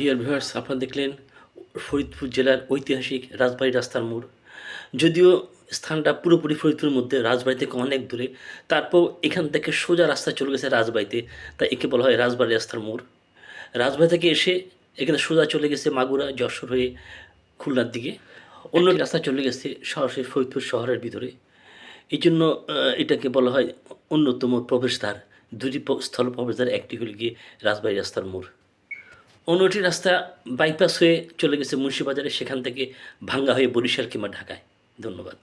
Dear viewers, আপনারা দেখলেন ফরিদপুর জেলার ঐতিহাসিক রাজবাড়ী রাস্তার মোড়। যদিও স্থানটা পুরোপুরি ফরিদপুরের মধ্যে, রাজবাড়ি থেকে অনেক দূরে, তারপর এখান থেকে সোজা রাস্তা চলে গেছে রাজবাড়িতে, তাই একে বলা হয় রাজবাড়ী রাস্তার মোড়। রাজবাড়ি থেকে এসে এখানে সোজা চলে গেছে মাগুরা, যশোর হয়ে খুলনার দিকে। অন্য রাস্তা চলে গেছে সরাসরি ফরিদপুর শহরের ভিতরে। এই জন্য এটাকে বলা হয় অন্যতম প্রবেশদ্বার। দুটি স্থল প্রবেশদ্বার, একটি হল গিয়ে রাজবাড়ী রাস্তার মোড়। অন্যটি রাস্তা বাইপাস হয়ে চলে গেছে মুন্সিবাজারে, সেখান থেকে ভাঙ্গা হয়ে বরিশাল কিংবা ঢাকায়। ধন্যবাদ।